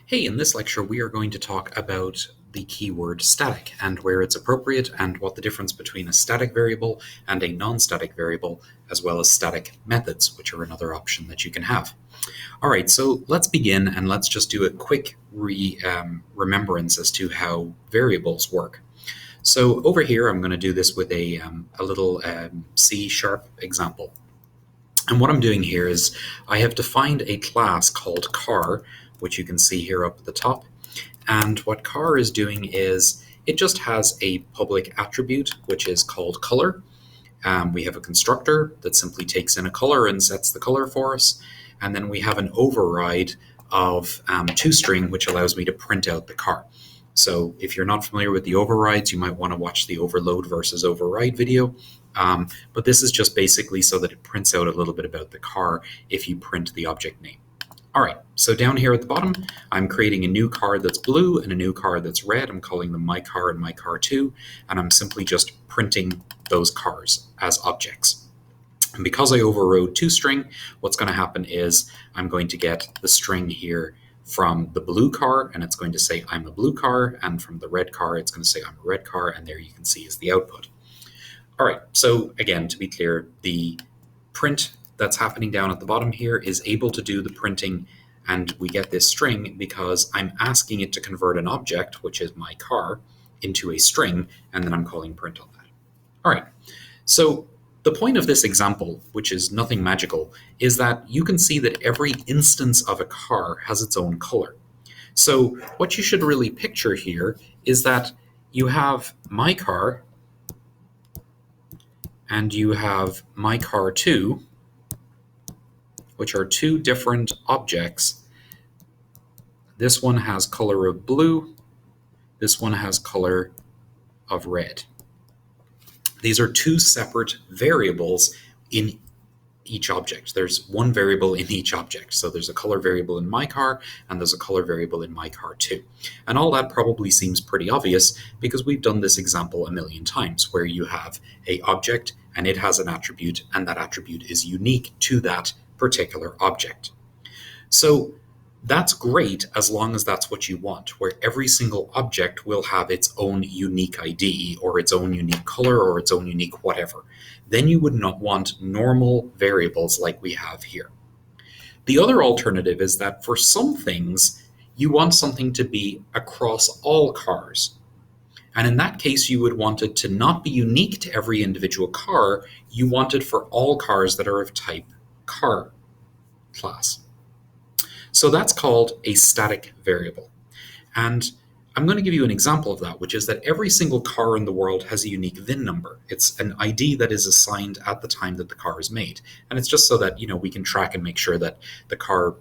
Hey, in this lecture we are going to talk about the keyword static and where it's appropriate and what the difference between a static variable and a non-static variable, as well as static methods, which are another option that you can have. All right, so let's begin and let's just do a quick remembrance as to how variables work. So over here I'm going to do this with a little C# example. And what I'm doing here is I have defined a class called car, which you can see here up at the top. And what car is doing is it just has a public attribute, which is called color. We have a constructor that simply takes in a color and sets the color for us. And then we have an override of toString, which allows me to print out the car. So if you're not familiar with the overrides, you might want to watch the overload versus override video. But this is just basically so that it prints out a little bit about the car if you print the object name. All right, so down here at the bottom, I'm creating a new car that's blue and a new car that's red. I'm calling them my car and my car 2, and I'm simply just printing those cars as objects. And because I overrode toString, what's going to happen is I'm going to get the string here from the blue car, and it's going to say I'm a blue car, and from the red car, it's going to say I'm a red car, and there you can see is the output. All right, so again, to be clear, the print that's happening down at the bottom here is able to do the printing, and we get this string because I'm asking it to convert an object, which is my car, into a string, and then I'm calling print on that. All right, so the point of this example, which is nothing magical, is that you can see that every instance of a car has its own color. So what you should really picture here is that you have my car and you have my car 2, which are two different objects. This one has color of blue, this one has color of red. These are two separate variables in each object. There's one variable in each object. So there's a color variable in my car and there's a color variable in my car 2. And all that probably seems pretty obvious because we've done this example a million times where you have an object and it has an attribute, and that attribute is unique to that particular object. So that's great as long as that's what you want, where every single object will have its own unique ID or its own unique color or its own unique whatever. Then you would not want normal variables like we have here. The other alternative is that for some things, you want something to be across all cars. And in that case, you would want it to not be unique to every individual car. You want it for all cars that are of type car class. So that's called a static variable. And I'm going to give you an example of that, which is that every single car in the world has a unique VIN number. It's an ID that is assigned at the time that the car is made. And it's just so that, we can track and make sure that the car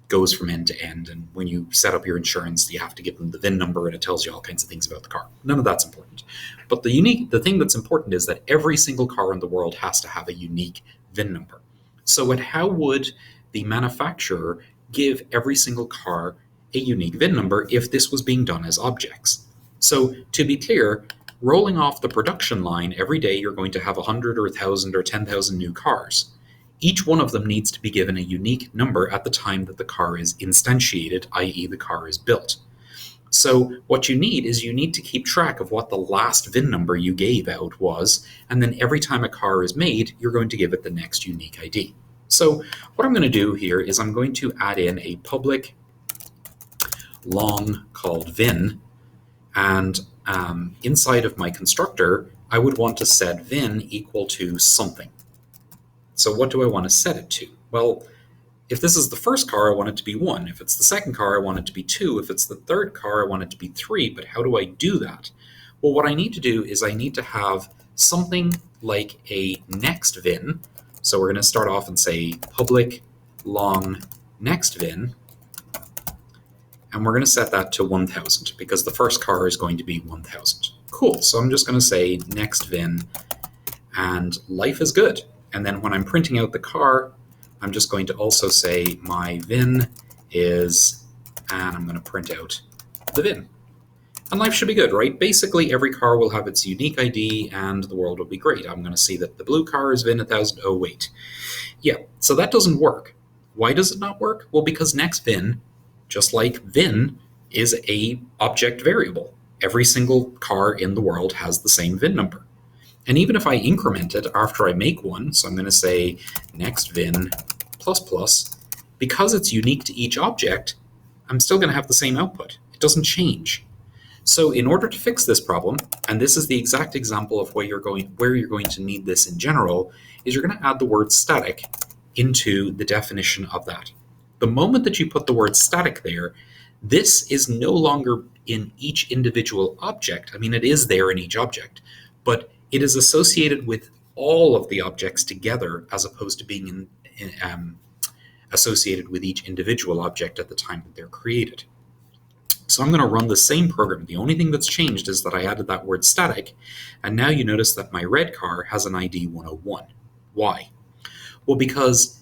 goes from end to end. And when you set up your insurance, you have to give them the VIN number and it tells you all kinds of things about the car. None of that's important. But the thing that's important is that every single car in the world has to have a unique VIN number. So how would the manufacturer give every single car a unique VIN number if this was being done as objects? So to be clear, rolling off the production line every day, you're going to have 100 or 1,000 or 10,000 new cars. Each one of them needs to be given a unique number at the time that the car is instantiated, i.e. the car is built. So what you need is you need to keep track of what the last VIN number you gave out was, and then every time a car is made, you're going to give it the next unique ID. So what I'm going to do here is I'm going to add in a public long called VIN, and inside of my constructor, I would want to set VIN equal to something. So what do I want to set it to? Well, if this is the first car, I want it to be 1. If it's the second car, I want it to be 2. If it's the third car, I want it to be 3. But how do I do that? Well, what I need to do is I need to have something like a next VIN. So we're going to start off and say public long next VIN, and we're going to set that to 1,000 because the first car is going to be 1,000. Cool, so I'm just going to say next VIN, and life is good. And then when I'm printing out the car, I'm just going to also say my VIN is, and I'm going to print out the VIN. And life should be good, right? Basically, every car will have its unique ID and the world will be great. I'm going to see that the blue car is VIN 1000. Oh, wait. Yeah, so that doesn't work. Why does it not work? Well, because next VIN just like VIN is a object variable. Every single car in the world has the same VIN number. And even if I increment it after I make one, so I'm going to say next VIN plus plus, because it's unique to each object, I'm still going to have the same output. It doesn't change. So in order to fix this problem, and this is the exact example of where you're going to need this in general, is you're going to add the word static into the definition of that. The moment that you put the word static there, this is no longer in each individual object. I mean, it is there in each object, but it is associated with all of the objects together as opposed to being associated with each individual object at the time that they're created. So I'm going to run the same program. The only thing that's changed is that I added that word static, and now you notice that my red car has an ID 101. Why? Well, because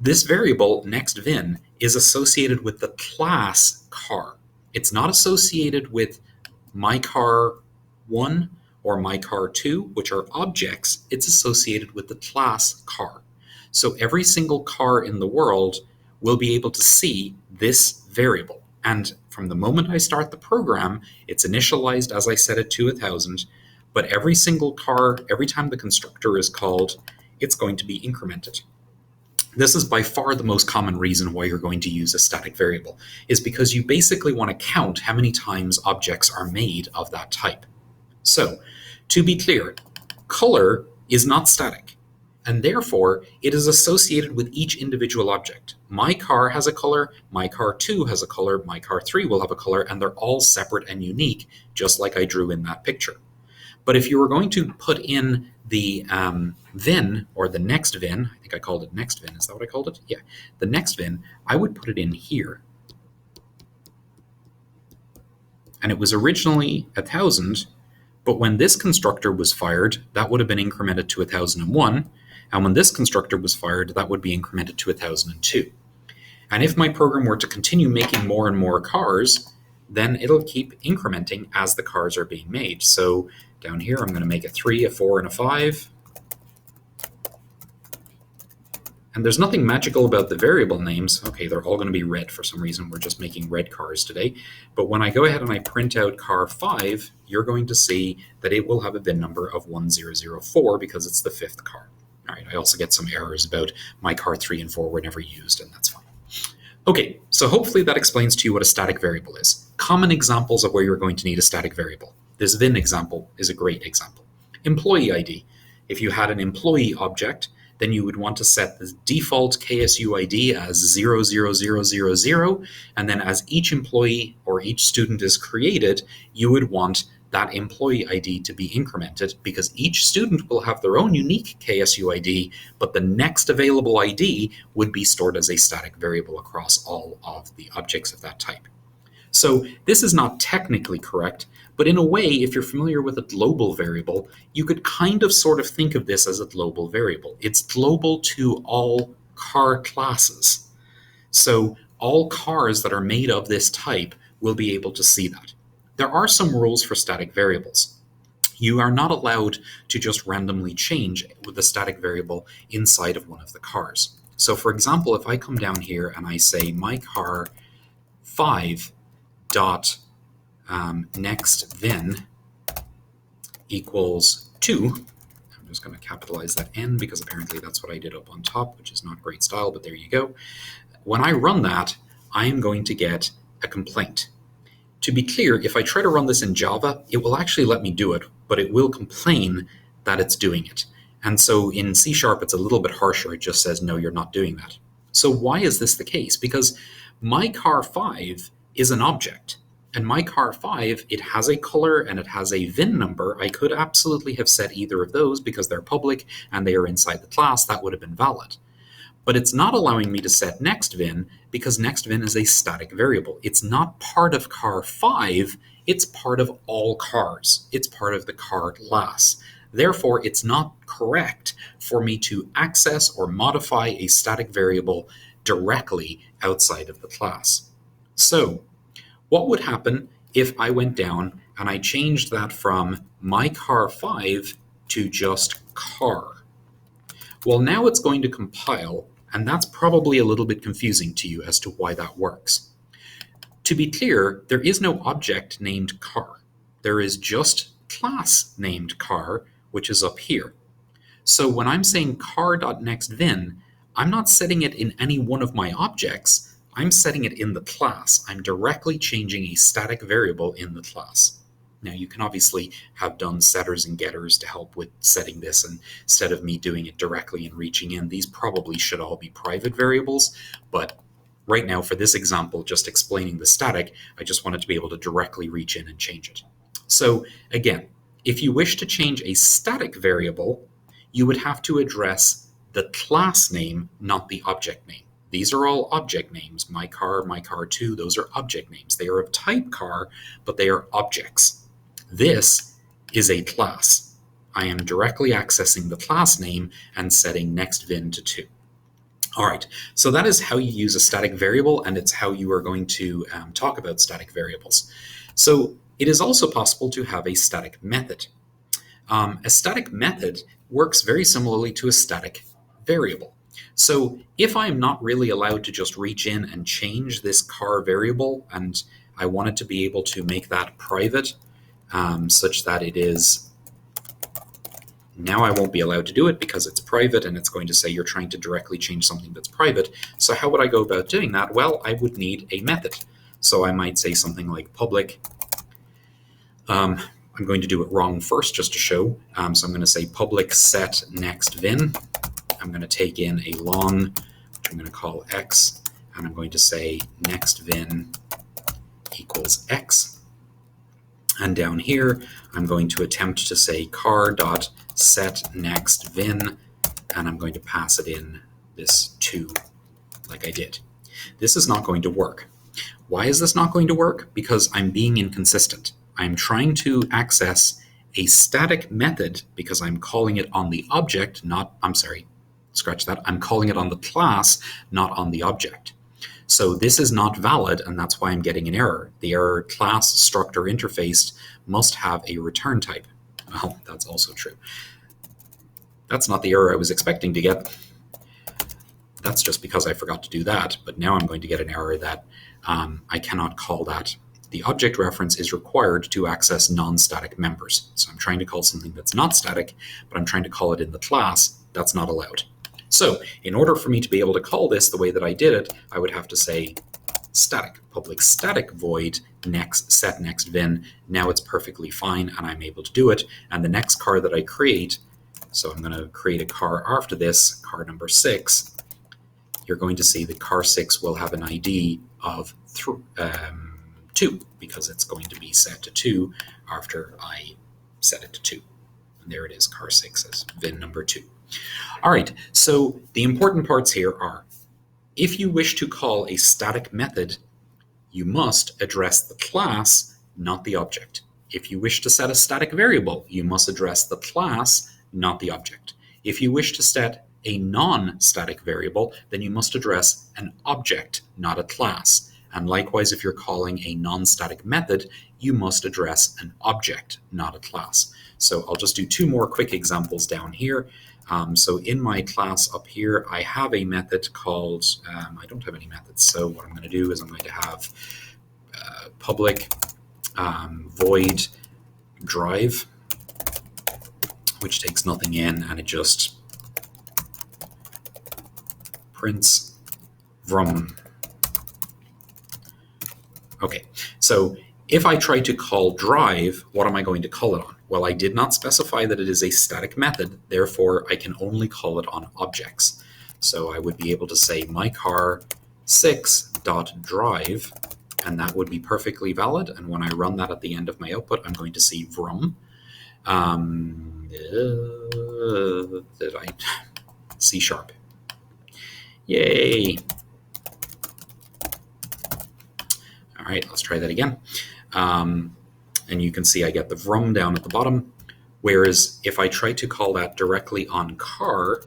this variable, next VIN, is associated with the class car. It's not associated with my car 1 or my car 2, which are objects. It's associated with the class car. So every single car in the world will be able to see this variable. And from the moment I start the program, it's initialized, as I said, at 1,000, but every single car, every time the constructor is called, it's going to be incremented. This is by far the most common reason why you're going to use a static variable, is because you basically want to count how many times objects are made of that type. So, to be clear, color is not static, and therefore it is associated with each individual object. My car has a color, my car 2 has a color, my car 3 will have a color, and they're all separate and unique, just like I drew in that picture. But if you were going to put in the VIN, or the next VIN, I think I called it next VIN, is that what I called it? Yeah, the next VIN, I would put it in here. And it was originally 1,000, but when this constructor was fired, that would have been incremented to 1,001, and when this constructor was fired, that would be incremented to 1,002. And if my program were to continue making more and more cars, then it'll keep incrementing as the cars are being made. So down here, I'm going to make a 3, a 4, and a 5. And there's nothing magical about the variable names. Okay, they're all going to be red for some reason. We're just making red cars today. But when I go ahead and I print out car 5, you're going to see that it will have a VIN number of 1004 because it's the 5th car. All right, I also get some errors about my car 3 and 4 were never used, and that's fine. Okay, so hopefully that explains to you what a static variable is. Common examples of where you're going to need a static variable. This VIN example is a great example. Employee ID. If you had an employee object, then you would want to set the default KSU ID as 00000, and then as each employee or each student is created, you would want that employee ID to be incremented because each student will have their own unique KSU ID, but the next available ID would be stored as a static variable across all of the objects of that type. So this is not technically correct, but in a way, if you're familiar with a global variable, you could kind of sort of think of this as a global variable. It's global to all car classes. So all cars that are made of this type will be able to see that. There are some rules for static variables. You are not allowed to just randomly change with the static variable inside of one of the cars. So for example, if I come down here and I say my car 5 dot next VIN equals 2, I'm just going to capitalize that N because apparently that's what I did up on top, which is not great style, but there you go. When I run that, I am going to get a complaint. To be clear, if I try to run this in Java, it will actually let me do it, but it will complain that it's doing it. And so in C#, it's a little bit harsher. It just says, no, you're not doing that. So why is this the case? Because my car 5 is an object. And my car 5, it has a color and it has a VIN number. I could absolutely have set either of those because they're public and they are inside the class. That would have been valid. But it's not allowing me to set next VIN because next VIN is a static variable. It's not part of car 5, it's part of all cars. It's part of the car class. Therefore, it's not correct for me to access or modify a static variable directly outside of the class. So, what would happen if I went down and I changed that from my car 5 to just car? Well, now it's going to compile, and that's probably a little bit confusing to you as to why that works. To be clear, there is no object named car. There is just class named car, which is up here. So when I'm saying car.nextVin, I'm not setting it in any one of my objects. I'm setting it in the class. I'm directly changing a static variable in the class. Now, you can obviously have done setters and getters to help with setting this, and instead of me doing it directly and reaching in, these probably should all be private variables, but right now, for this example, just explaining the static, I just wanted to be able to directly reach in and change it. So again, if you wish to change a static variable, you would have to address the class name, not the object name. These are all object names. My car2, those are object names. They are of type car, but they are objects. This is a class. I am directly accessing the class name and setting nextVin to 2. All right, so that is how you use a static variable, and it's how you are going to talk about static variables. So it is also possible to have a static method. A static method works very similarly to a static variable. So if I'm not really allowed to just reach in and change this car variable, and I wanted to be able to make that private, such that it is, now I won't be allowed to do it because it's private, and it's going to say you're trying to directly change something that's private. So how would I go about doing that? Well, I would need a method. So I might say something like public. I'm going to do it wrong first just to show. So I'm going to say public set nextVin. I'm going to take in a long, which I'm going to call x, and I'm going to say nextVin equals x. And down here, I'm going to attempt to say car.setNextVin, and I'm going to pass it in this 2 like I did. This is not going to work. Why is this not going to work? Because I'm being inconsistent. I'm trying to access a static method because I'm calling it on the object, I'm calling it on the class, not on the object. So this is not valid, and that's why I'm getting an error. The error class structure interfaced must have a return type. Well, that's also true. That's not the error I was expecting to get. That's just because I forgot to do that, but now I'm going to get an error that I cannot call that. The object reference is required to access non-static members. So I'm trying to call something that's not static, but I'm trying to call it in the class. That's not allowed. So in order for me to be able to call this the way that I did it, I would have to say static, public static void set nextVin. Now it's perfectly fine, and I'm able to do it. And the next car that I create, so I'm going to create a car after this, car number 6, you're going to see that car 6 will have an ID of 2, because it's going to be set to 2 after I set it to 2. And there it is, car 6 as VIN number 2. All right, so the important parts here are, if you wish to call a static method, you must address the class, not the object. If you wish to set a static variable, you must address the class, not the object. If you wish to set a non-static variable, then you must address an object, not a class. And likewise, if you're calling a non-static method, you must address an object, not a class. So I'll just do 2 more quick examples down here. So in my class up here, I have a method called, I don't have any methods. So what I'm going to do is I'm going to have public void drive, which takes nothing in, and it just prints vrum. Okay, so if I try to call drive, what am I going to call it on? Well, I did not specify that it is a static method, therefore I can only call it on objects. So I would be able to say mycar6.drive, and that would be perfectly valid. And when I run that at the end of my output, I'm going to see vrum. C#. Yay. All right, let's try that again. And you can see I get the vrum down at the bottom, whereas if I try to call that directly on car,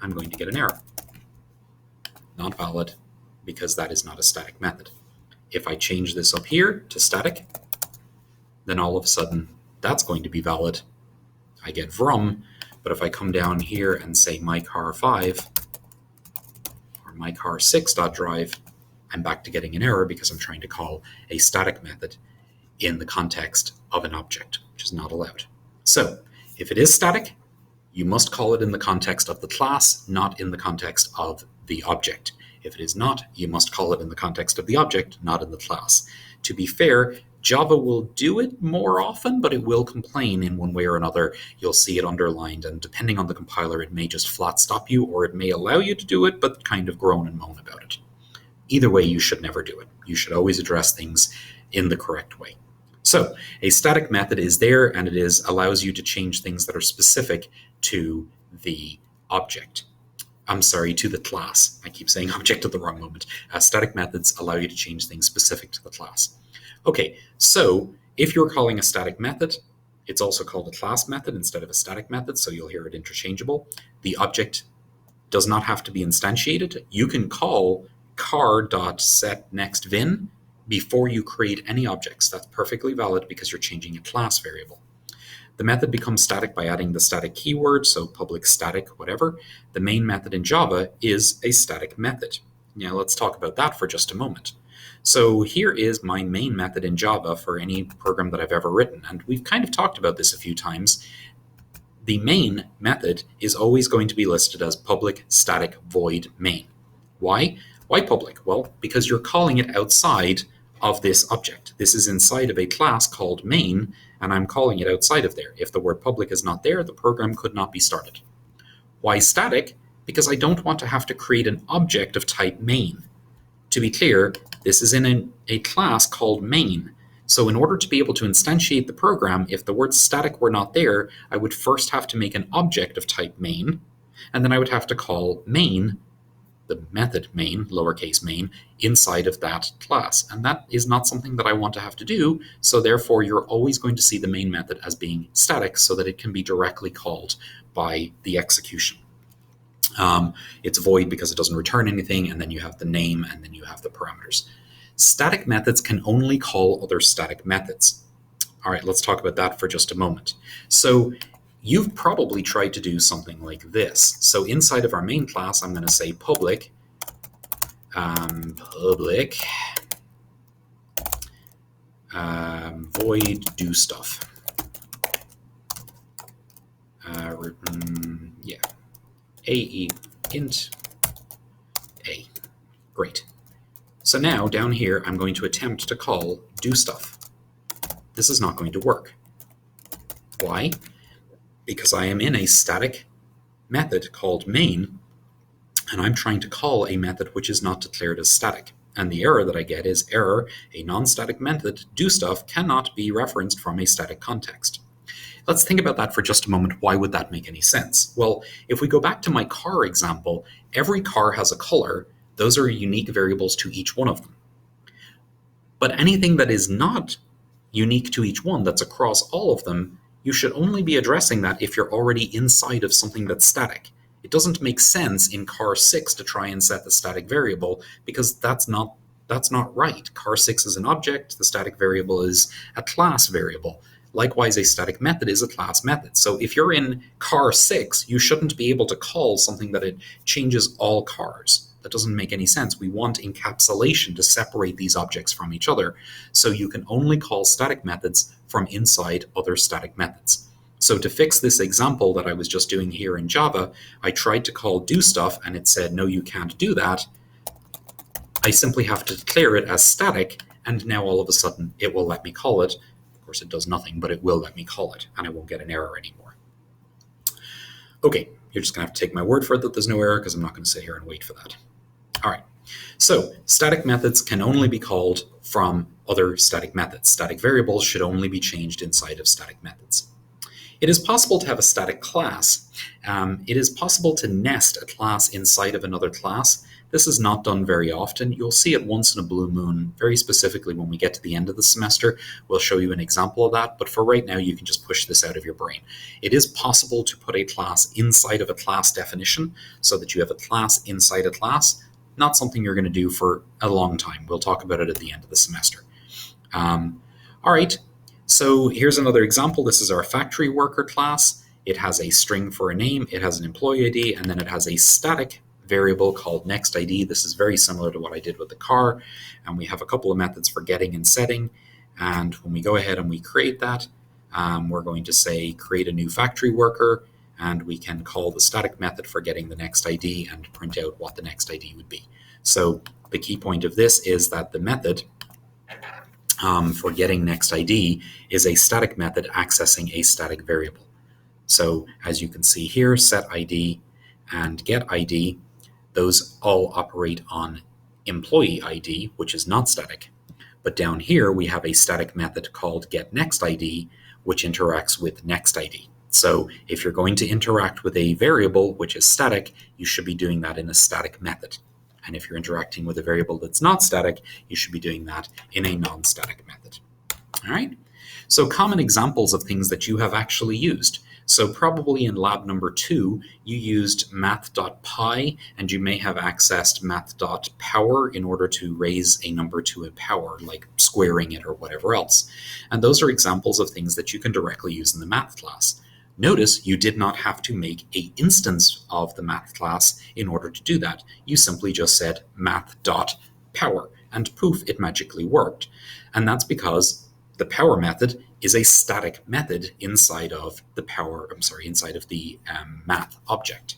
I'm going to get an error. Not valid, because that is not a static method. If I change this up here to static, then all of a sudden that's going to be valid. I get vrum, but if I come down here and say mycar5 or mycar6.drive, I'm back to getting an error because I'm trying to call a static method in the context of an object, which is not allowed. So if it is static, you must call it in the context of the class, not in the context of the object. If it is not, you must call it in the context of the object, not in the class. To be fair, Java will do it more often, but it will complain in one way or another. You'll see it underlined, and depending on the compiler, it may just flat stop you, or it may allow you to do it, but kind of groan and moan about it. Either way, you should never do it. You should always address things in the correct way. So a static method is there, and it allows you to change things that are specific to the object. To the class. I keep saying object at the wrong moment. Static methods allow you to change things specific to the class. Okay, so if you're calling a static method, it's also called a class method instead of a static method, so you'll hear it interchangeable. The object does not have to be instantiated. You can call car.setNextVin before you create any objects. That's perfectly valid because you're changing a class variable. The method becomes static by adding the static keyword, so public static whatever. The main method in Java is a static method. Now let's talk about that for just a moment. So here is my main method in Java for any program that I've ever written, and we've kind of talked about this a few times. The main method is always going to be listed as public static void main. Why? Why public? Well, because you're calling it outside of this object. This is inside of a class called main, and I'm calling it outside of there. If the word public is not there, the program could not be started. Why static? Because I don't want to have to create an object of type main. To be clear, this is in a class called main. So in order to be able to instantiate the program, if the word static were not there, I would first have to make an object of type main, and then I would have to call main, the method main, lowercase main, inside of that class. And that is not something that I want to have to do, so therefore you're always going to see the main method as being static so that it can be directly called by the execution. It's void because it doesn't return anything, and then you have the name, and then you have the parameters. Static methods can only call other static methods. All right, let's talk about that for just a moment. So you've probably tried to do something like this. So inside of our main class, I'm going to say public void do stuff. A int a. Great. So now down here, I'm going to attempt to call do stuff. This is not going to work. Why? Because I am in a static method called main, and I'm trying to call a method which is not declared as static. And the error that I get is error, a non-static method, do stuff, cannot be referenced from a static context. Let's think about that for just a moment. Why would that make any sense? Well, if we go back to my car example, every car has a color. Those are unique variables to each one of them. But anything that is not unique to each one, that's across all of them, you should only be addressing that if you're already inside of something that's static. It doesn't make sense in car6 to try and set the static variable because that's not right. Car6 is an object, the static variable is a class variable. Likewise, a static method is a class method. So if you're in car6, you shouldn't be able to call something that it changes all cars. That doesn't make any sense. We want encapsulation to separate these objects from each other. So you can only call static methods from inside other static methods. So to fix this example that I was just doing here in Java, I tried to call do stuff and it said, no, you can't do that. I simply have to declare it as static, and now all of a sudden it will let me call it. Of course, it does nothing, but it will let me call it, and I won't get an error anymore. Okay, you're just going to have to take my word for it that there's no error because I'm not going to sit here and wait for that. All right, so static methods can only be called from other static methods. Static variables should only be changed inside of static methods. It is possible to have a static class. It is possible to nest a class inside of another class. This is not done very often. You'll see it once in a blue moon, very specifically when we get to the end of the semester. We'll show you an example of that, but for right now, you can just push this out of your brain. It is possible to put a class inside of a class definition so that you have a class inside a class. Not something you're going to do for a long time. We'll talk about it at the end of the semester. All right, so here's another example. This is our factory worker class. It has a string for a name, it has an employee ID, and then it has a static variable called nextID. This is very similar to what I did with the car, and we have a couple of methods for getting and setting. And when we go ahead and we create that, we're going to say create a new factory worker, and we can call the static method for getting the next ID and print out what the next ID would be. So the key point of this is that the method for getting next ID is a static method accessing a static variable. So as you can see here, set ID and get ID, those all operate on employee ID, which is not static. But down here, we have a static method called getNextID, which interacts with nextID. So if you're going to interact with a variable which is static, you should be doing that in a static method. And if you're interacting with a variable that's not static, you should be doing that in a non-static method. All right? So common examples of things that you have actually used. So probably in lab number 2, you used math.pi, and you may have accessed math.power in order to raise a number to a power, like squaring it or whatever else. And those are examples of things that you can directly use in the math class. Notice you did not have to make an instance of the math class in order to do that. You simply just said math.power, and poof, it magically worked. And that's because the power method is a static method inside of the math object.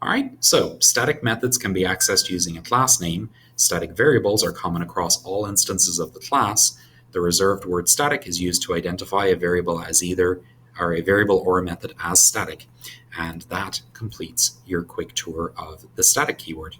All right, so static methods can be accessed using a class name. Static variables are common across all instances of the class. The reserved word static is used to identify a variable as either a variable or a method as static. And that completes your quick tour of the static keyword.